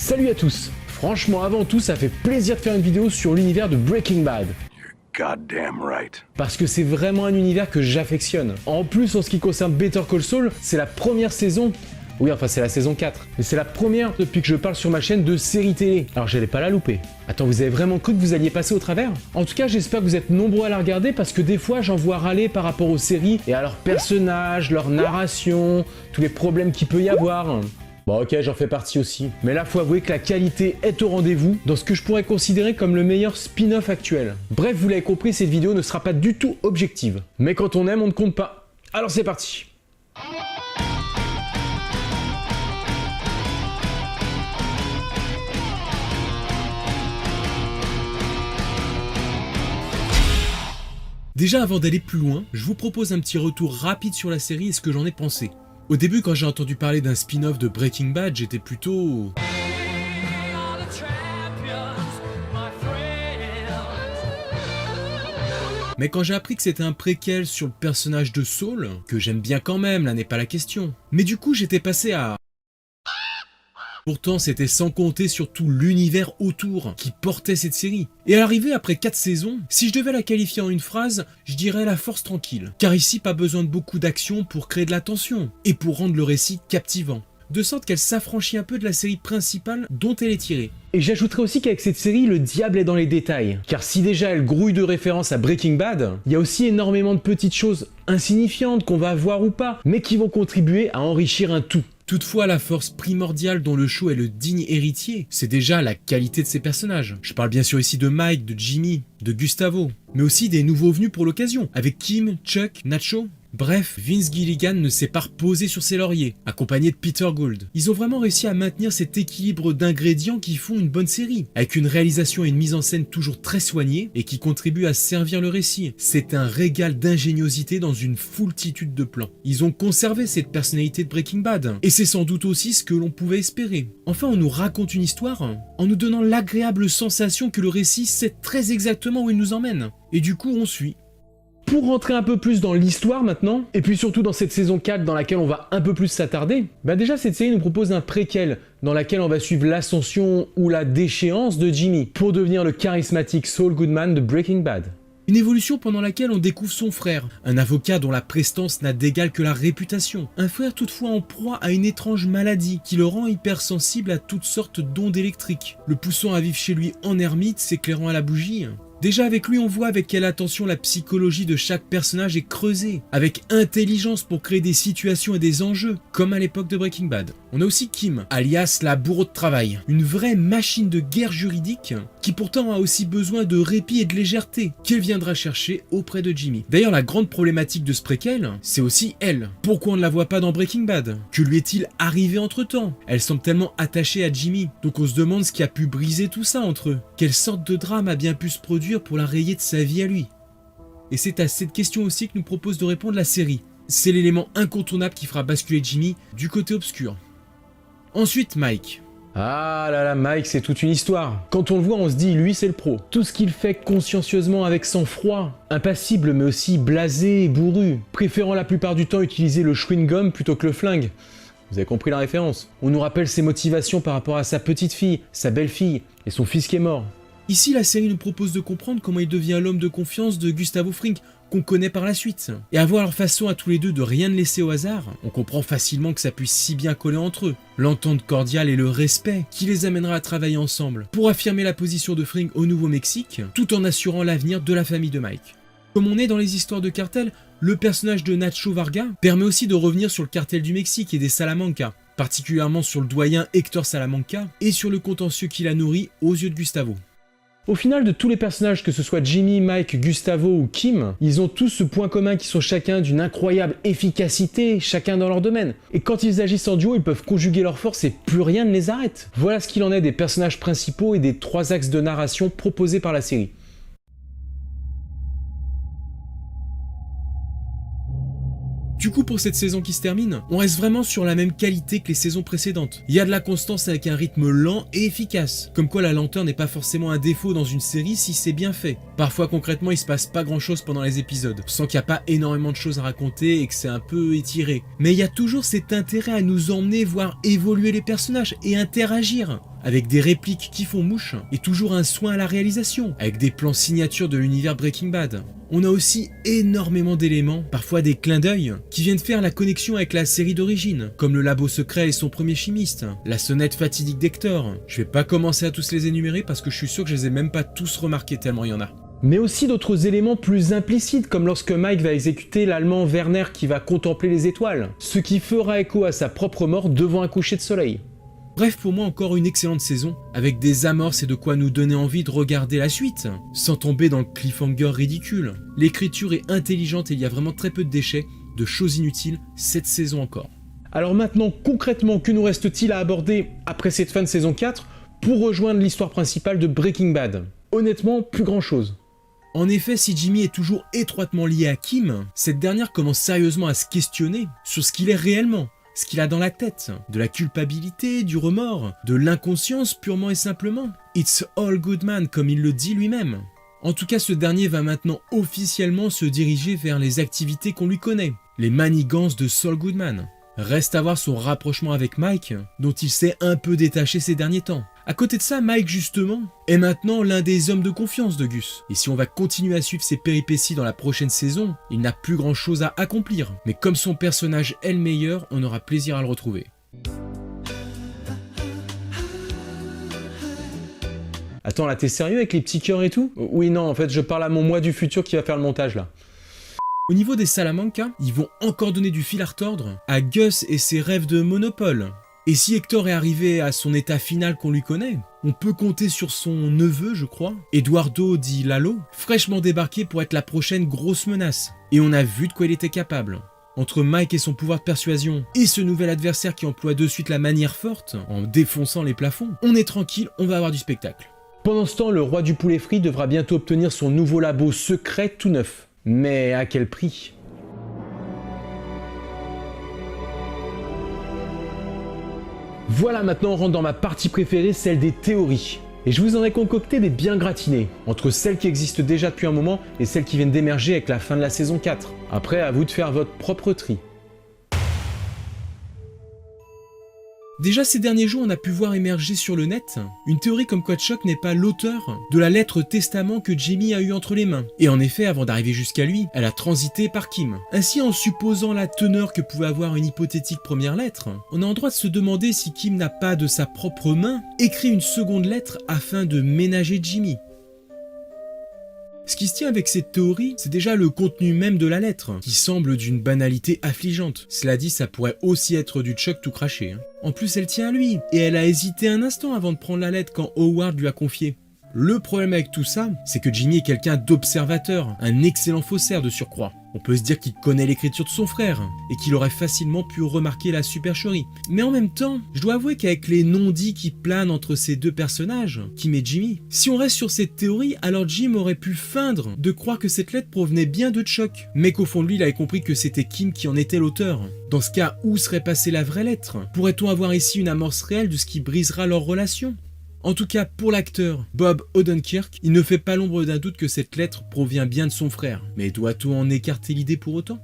Salut à tous! Franchement, avant tout, ça fait plaisir de faire une vidéo sur l'univers de Breaking Bad. Goddamn right. Parce que c'est vraiment un univers que j'affectionne. En plus, en ce qui concerne Better Call Saul, c'est la première saison. Oui, enfin c'est la saison 4. Mais c'est la première depuis que je parle sur ma chaîne de séries télé. Alors j'allais pas la louper. Attends, vous avez vraiment cru que vous alliez passer au travers? En tout cas, j'espère que vous êtes nombreux à la regarder parce que des fois, j'en vois râler par rapport aux séries et à leurs personnages, leur narration, tous les problèmes qu'il peut y avoir. Bon ok, j'en fais partie aussi. Mais là, faut avouer que la qualité est au rendez-vous dans ce que je pourrais considérer comme le meilleur spin-off actuel. Bref, vous l'avez compris, cette vidéo ne sera pas du tout objective. Mais quand on aime, on ne compte pas. Alors c'est parti. Déjà avant d'aller plus loin, je vous propose un petit retour rapide sur la série et ce que j'en ai pensé. Au début, quand j'ai entendu parler d'un spin-off de Breaking Bad, j'étais plutôt... Mais quand j'ai appris que c'était un préquel sur le personnage de Saul, que j'aime bien quand même, là n'est pas la question. Mais du coup, j'étais passé à... Pourtant, c'était sans compter sur tout l'univers autour qui portait cette série. Et à l'arrivée, après 4 saisons, si je devais la qualifier en une phrase, je dirais la force tranquille. Car ici, pas besoin de beaucoup d'action pour créer de la tension, et pour rendre le récit captivant. De sorte qu'elle s'affranchit un peu de la série principale dont elle est tirée. Et j'ajouterais aussi qu'avec cette série, le diable est dans les détails. Car si déjà elle grouille de références à Breaking Bad, il y a aussi énormément de petites choses insignifiantes qu'on va voir ou pas, mais qui vont contribuer à enrichir un tout. Toutefois, la force primordiale dont le show est le digne héritier, c'est déjà la qualité de ses personnages. Je parle bien sûr ici de Mike, de Jimmy, de Gustavo, mais aussi des nouveaux venus pour l'occasion, avec Kim, Chuck, Nacho. Bref, Vince Gilligan ne s'est pas reposé sur ses lauriers, accompagné de Peter Gould. Ils ont vraiment réussi à maintenir cet équilibre d'ingrédients qui font une bonne série, avec une réalisation et une mise en scène toujours très soignées et qui contribuent à servir le récit. C'est un régal d'ingéniosité dans une foultitude de plans. Ils ont conservé cette personnalité de Breaking Bad, et c'est sans doute aussi ce que l'on pouvait espérer. Enfin, on nous raconte une histoire en nous donnant l'agréable sensation que le récit sait très exactement où il nous emmène. Et du coup, on suit. Pour rentrer un peu plus dans l'histoire maintenant, et puis surtout dans cette saison 4 dans laquelle on va un peu plus s'attarder, bah déjà cette série nous propose un préquel dans laquelle on va suivre l'ascension ou la déchéance de Jimmy pour devenir le charismatique Saul Goodman de Breaking Bad. Une évolution pendant laquelle on découvre son frère, un avocat dont la prestance n'a d'égal que la réputation. Un frère toutefois en proie à une étrange maladie qui le rend hypersensible à toutes sortes d'ondes électriques, le poussant à vivre chez lui en ermite, s'éclairant à la bougie. Déjà avec lui, on voit avec quelle attention la psychologie de chaque personnage est creusée, avec intelligence pour créer des situations et des enjeux, comme à l'époque de Breaking Bad. On a aussi Kim, alias la bourreau de travail, une vraie machine de guerre juridique, qui pourtant a aussi besoin de répit et de légèreté, qu'elle viendra chercher auprès de Jimmy. D'ailleurs, la grande problématique de ce préquel, c'est aussi elle. Pourquoi on ne la voit pas dans Breaking Bad? Que lui est-il arrivé entre-temps? Elle semble tellement attachée à Jimmy, donc on se demande ce qui a pu briser tout ça entre eux. Quelle sorte de drame a bien pu se produire pour la rayer de sa vie à lui? Et c'est à cette question aussi que nous propose de répondre la série. C'est l'élément incontournable qui fera basculer Jimmy du côté obscur. Ensuite, Mike. Ah là là, Mike, c'est toute une histoire. Quand on le voit, on se dit, lui, c'est le pro. Tout ce qu'il fait consciencieusement avec sang-froid, impassible mais aussi blasé et bourru, préférant la plupart du temps utiliser le chewing-gum plutôt que le flingue. Vous avez compris la référence. On nous rappelle ses motivations par rapport à sa petite fille, sa belle-fille et son fils qui est mort. Ici, la série nous propose de comprendre comment il devient l'homme de confiance de Gustavo Fring, qu'on connaît par la suite. Et à voir leur façon à tous les deux de rien ne laisser au hasard, on comprend facilement que ça puisse si bien coller entre eux. L'entente cordiale et le respect qui les amènera à travailler ensemble pour affirmer la position de Fring au Nouveau-Mexique, tout en assurant l'avenir de la famille de Mike. Comme on est dans les histoires de cartel, le personnage de Nacho Varga permet aussi de revenir sur le cartel du Mexique et des Salamanca, particulièrement sur le doyen Hector Salamanca et sur le contentieux qu'il a nourri aux yeux de Gustavo. Au final, de tous les personnages, que ce soit Jimmy, Mike, Gustavo ou Kim, ils ont tous ce point commun qui sont chacun d'une incroyable efficacité, chacun dans leur domaine. Et quand ils agissent en duo, ils peuvent conjuguer leurs forces et plus rien ne les arrête. Voilà ce qu'il en est des personnages principaux et des 3 axes de narration proposés par la série. Du coup, pour cette saison qui se termine, on reste vraiment sur la même qualité que les saisons précédentes. Il y a de la constance avec un rythme lent et efficace, comme quoi la lenteur n'est pas forcément un défaut dans une série si c'est bien fait. Parfois concrètement il se passe pas grand chose pendant les épisodes, sans qu'il n'y a pas énormément de choses à raconter et que c'est un peu étiré. Mais il y a toujours cet intérêt à nous emmener voir évoluer les personnages et interagir, avec des répliques qui font mouche et toujours un soin à la réalisation, avec des plans signatures de l'univers Breaking Bad. On a aussi énormément d'éléments, parfois des clins d'œil, qui viennent faire la connexion avec la série d'origine, comme le labo secret et son premier chimiste, la sonnette fatidique d'Hector. Je vais pas commencer à tous les énumérer parce que je suis sûr que je les ai même pas tous remarqués tellement il y en a. Mais aussi d'autres éléments plus implicites, comme lorsque Mike va exécuter l'allemand Werner qui va contempler les étoiles, ce qui fera écho à sa propre mort devant un coucher de soleil. Bref, pour moi encore une excellente saison, avec des amorces et de quoi nous donner envie de regarder la suite, sans tomber dans le cliffhanger ridicule. L'écriture est intelligente et il y a vraiment très peu de déchets, de choses inutiles, cette saison encore. Alors maintenant, concrètement, que nous reste-t-il à aborder après cette fin de saison 4 pour rejoindre l'histoire principale de Breaking Bad? Honnêtement, plus grand chose. En effet, si Jimmy est toujours étroitement lié à Kim, cette dernière commence sérieusement à se questionner sur ce qu'il est réellement. Ce qu'il a dans la tête, de la culpabilité, du remords, de l'inconscience purement et simplement. It's all good man, comme il le dit lui-même. En tout cas, ce dernier va maintenant officiellement se diriger vers les activités qu'on lui connaît, les manigances de Saul Goodman. Reste à voir son rapprochement avec Mike, dont il s'est un peu détaché ces derniers temps. À côté de ça, Mike justement est maintenant l'un des hommes de confiance de Gus. Et si on va continuer à suivre ses péripéties dans la prochaine saison, il n'a plus grand chose à accomplir. Mais comme son personnage est le meilleur, on aura plaisir à le retrouver. Attends, là t'es sérieux avec les petits cœurs et tout? Oui, non, en fait je parle à mon moi du futur qui va faire le montage là. Au niveau des Salamanca, ils vont encore donner du fil à retordre à Gus et ses rêves de monopole. Et si Hector est arrivé à son état final qu'on lui connaît, on peut compter sur son neveu, je crois, Eduardo dit Lalo, fraîchement débarqué pour être la prochaine grosse menace. Et on a vu de quoi il était capable. Entre Mike et son pouvoir de persuasion, et ce nouvel adversaire qui emploie de suite la manière forte, en défonçant les plafonds, on est tranquille, on va avoir du spectacle. Pendant ce temps, le roi du poulet frit devra bientôt obtenir son nouveau labo secret tout neuf. Mais à quel prix ? Voilà, maintenant on rentre dans ma partie préférée, celle des théories. Et je vous en ai concocté des bien gratinées, entre celles qui existent déjà depuis un moment et celles qui viennent d'émerger avec la fin de la saison 4. Après, à vous de faire votre propre tri. Déjà ces derniers jours, on a pu voir émerger sur le net une théorie comme quoi Chuck n'est pas l'auteur de la lettre testament que Jimmy a eu entre les mains. Et en effet, avant d'arriver jusqu'à lui, elle a transité par Kim. Ainsi, en supposant la teneur que pouvait avoir une hypothétique première lettre, on a en droit de se demander si Kim n'a pas de sa propre main écrit une seconde lettre afin de ménager Jimmy. Ce qui se tient avec cette théorie, c'est déjà le contenu même de la lettre, qui semble d'une banalité affligeante. Cela dit, ça pourrait aussi être du Chuck tout craché. En plus, elle tient à lui, et elle a hésité un instant avant de prendre la lettre quand Howard lui a confié. Le problème avec tout ça, c'est que Jimmy est quelqu'un d'observateur, un excellent faussaire de surcroît. On peut se dire qu'il connaît l'écriture de son frère, et qu'il aurait facilement pu remarquer la supercherie. Mais en même temps, je dois avouer qu'avec les non-dits qui planent entre ces deux personnages, Kim et Jimmy, si on reste sur cette théorie, alors Jim aurait pu feindre de croire que cette lettre provenait bien de Chuck, mais qu'au fond de lui, il avait compris que c'était Kim qui en était l'auteur. Dans ce cas, où serait passée la vraie lettre? Pourrait-on avoir ici une amorce réelle de ce qui brisera leur relation? En tout cas, pour l'acteur Bob Odenkirk, il ne fait pas l'ombre d'un doute que cette lettre provient bien de son frère. Mais doit-on en écarter l'idée pour autant?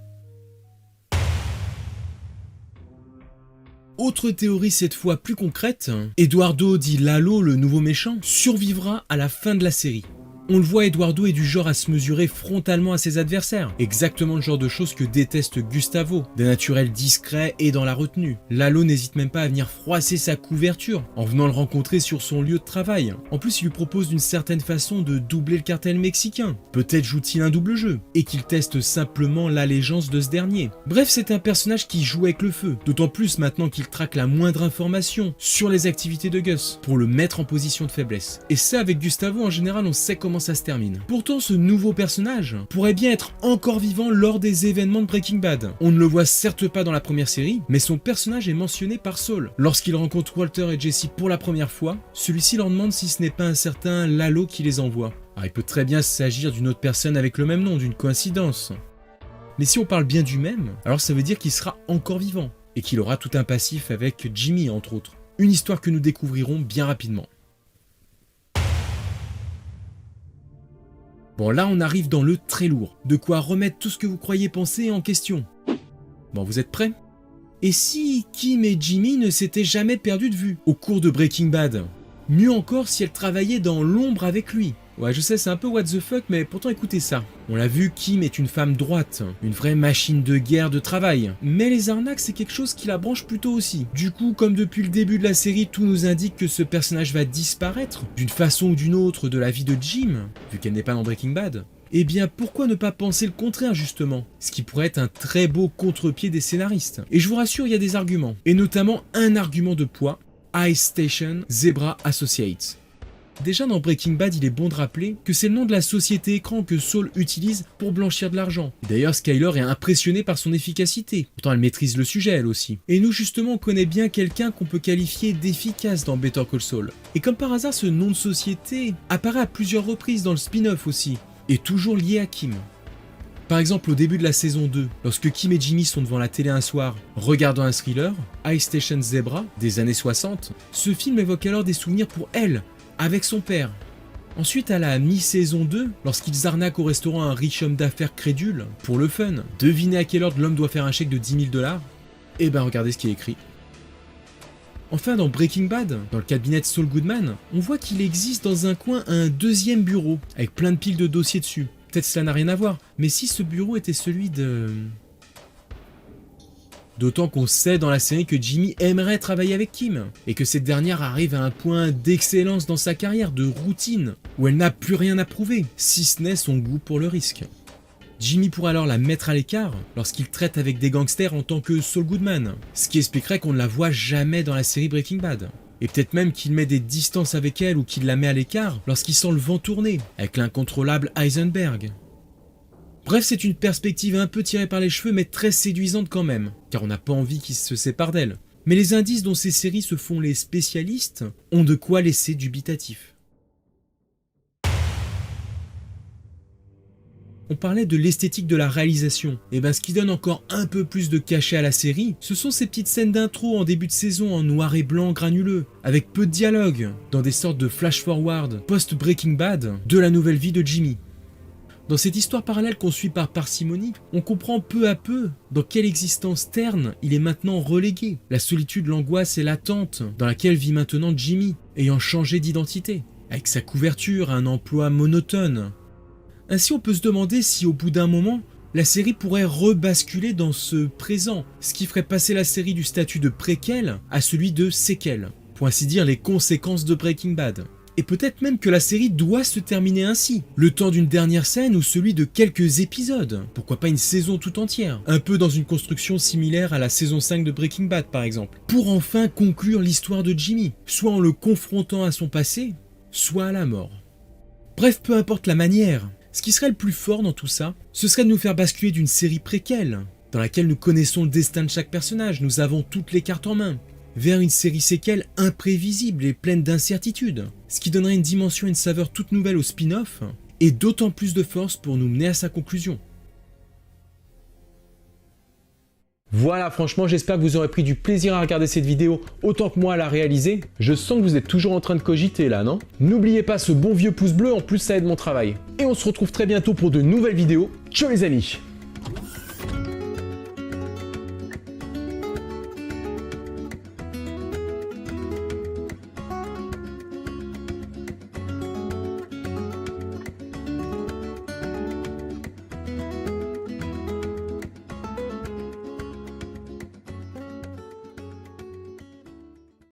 Autre théorie cette fois plus concrète, Eduardo dit Lalo, le nouveau méchant, survivra à la fin de la série. On le voit, Eduardo est du genre à se mesurer frontalement à ses adversaires. Exactement le genre de choses que déteste Gustavo, d'un naturel discret et dans la retenue. Lalo n'hésite même pas à venir froisser sa couverture, en venant le rencontrer sur son lieu de travail. En plus, il lui propose d'une certaine façon de doubler le cartel mexicain. Peut-être joue-t-il un double jeu, et qu'il teste simplement l'allégeance de ce dernier. Bref, c'est un personnage qui joue avec le feu, d'autant plus maintenant qu'il traque la moindre information sur les activités de Gus, pour le mettre en position de faiblesse. Et ça, avec Gustavo, en général, on sait comment ça se termine. Pourtant, ce nouveau personnage pourrait bien être encore vivant lors des événements de Breaking Bad. On ne le voit certes pas dans la première série, mais son personnage est mentionné par Saul. Lorsqu'il rencontre Walter et Jesse pour la première fois, celui-ci leur demande si ce n'est pas un certain Lalo qui les envoie. Alors, il peut très bien s'agir d'une autre personne avec le même nom, d'une coïncidence. Mais si on parle bien du même, alors ça veut dire qu'il sera encore vivant, et qu'il aura tout un passif avec Jimmy entre autres. Une histoire que nous découvrirons bien rapidement. Bon, là on arrive dans le très lourd, de quoi remettre tout ce que vous croyez penser en question. Bon, vous êtes prêts? Et si Kim et Jimmy ne s'étaient jamais perdus de vue au cours de Breaking Bad? Mieux encore si elle travaillait dans l'ombre avec lui. Ouais, je sais, c'est un peu what the fuck, mais pourtant écoutez ça. On l'a vu, Kim est une femme droite, une vraie machine de guerre de travail. Mais les arnaques, c'est quelque chose qui la branche plutôt aussi. Du coup, comme depuis le début de la série, tout nous indique que ce personnage va disparaître, d'une façon ou d'une autre, de la vie de Jim, vu qu'elle n'est pas dans Breaking Bad. Eh bien, pourquoi ne pas penser le contraire, justement? Ce qui pourrait être un très beau contre-pied des scénaristes. Et je vous rassure, il y a des arguments. Et notamment un argument de poids, Ice Station Zebra Associates. Déjà dans Breaking Bad, il est bon de rappeler que c'est le nom de la société écran que Saul utilise pour blanchir de l'argent. D'ailleurs, Skyler est impressionné par son efficacité. Pourtant, elle maîtrise le sujet, elle aussi. Et nous, justement, on connaît bien quelqu'un qu'on peut qualifier d'efficace dans Better Call Saul. Et comme par hasard, ce nom de société apparaît à plusieurs reprises dans le spin-off aussi, et toujours lié à Kim. Par exemple, au début de la saison 2, lorsque Kim et Jimmy sont devant la télé un soir, regardant un thriller, Ice Station Zebra, des années 60, ce film évoque alors des souvenirs pour elle, avec son père. Ensuite, à la mi-saison 2, lorsqu'ils arnaquent au restaurant un riche homme d'affaires crédule, pour le fun, devinez à quelle heure l'homme doit faire un chèque de 10 000 $. Et ben regardez ce qui est écrit. Enfin, dans Breaking Bad, dans le cabinet de Saul Goodman, on voit qu'il existe dans un coin un deuxième bureau, avec plein de piles de dossiers dessus. Peut-être cela n'a rien à voir, mais si ce bureau était celui de... D'autant qu'on sait dans la série que Jimmy aimerait travailler avec Kim, et que cette dernière arrive à un point d'excellence dans sa carrière, de routine, où elle n'a plus rien à prouver, si ce n'est son goût pour le risque. Jimmy pourrait alors la mettre à l'écart lorsqu'il traite avec des gangsters en tant que Saul Goodman, ce qui expliquerait qu'on ne la voit jamais dans la série Breaking Bad. Et peut-être même qu'il met des distances avec elle ou qu'il la met à l'écart lorsqu'il sent le vent tourner, avec l'incontrôlable Heisenberg. Bref, c'est une perspective un peu tirée par les cheveux mais très séduisante quand même, car on n'a pas envie qu'ils se séparent d'elle. Mais les indices dont ces séries se font les spécialistes ont de quoi laisser dubitatif. On parlait de l'esthétique de la réalisation, et ben ce qui donne encore un peu plus de cachet à la série, ce sont ces petites scènes d'intro en début de saison en noir et blanc granuleux, avec peu de dialogue, dans des sortes de flash-forward post-Breaking Bad de la nouvelle vie de Jimmy. Dans cette histoire parallèle qu'on suit par parcimonie, on comprend peu à peu dans quelle existence terne il est maintenant relégué, la solitude, l'angoisse et l'attente dans laquelle vit maintenant Jimmy, ayant changé d'identité, avec sa couverture, un emploi monotone. Ainsi, on peut se demander si au bout d'un moment, la série pourrait rebasculer dans ce présent, ce qui ferait passer la série du statut de préquel à celui de séquel, pour ainsi dire les conséquences de Breaking Bad. Et peut-être même que la série doit se terminer ainsi, le temps d'une dernière scène ou celui de quelques épisodes, pourquoi pas une saison tout entière, un peu dans une construction similaire à la saison 5 de Breaking Bad par exemple, pour enfin conclure l'histoire de Jimmy, soit en le confrontant à son passé, soit à la mort. Bref, peu importe la manière, ce qui serait le plus fort dans tout ça, ce serait de nous faire basculer d'une série préquelle, dans laquelle nous connaissons le destin de chaque personnage, nous avons toutes les cartes en main, vers une série séquelle imprévisible et pleine d'incertitudes, ce qui donnerait une dimension et une saveur toute nouvelle au spin-off, et d'autant plus de force pour nous mener à sa conclusion. Voilà, franchement, j'espère que vous aurez pris du plaisir à regarder cette vidéo autant que moi à la réaliser. Je sens que vous êtes toujours en train de cogiter là, non? N'oubliez pas ce bon vieux pouce bleu, en plus ça aide mon travail. Et on se retrouve très bientôt pour de nouvelles vidéos. Ciao les amis!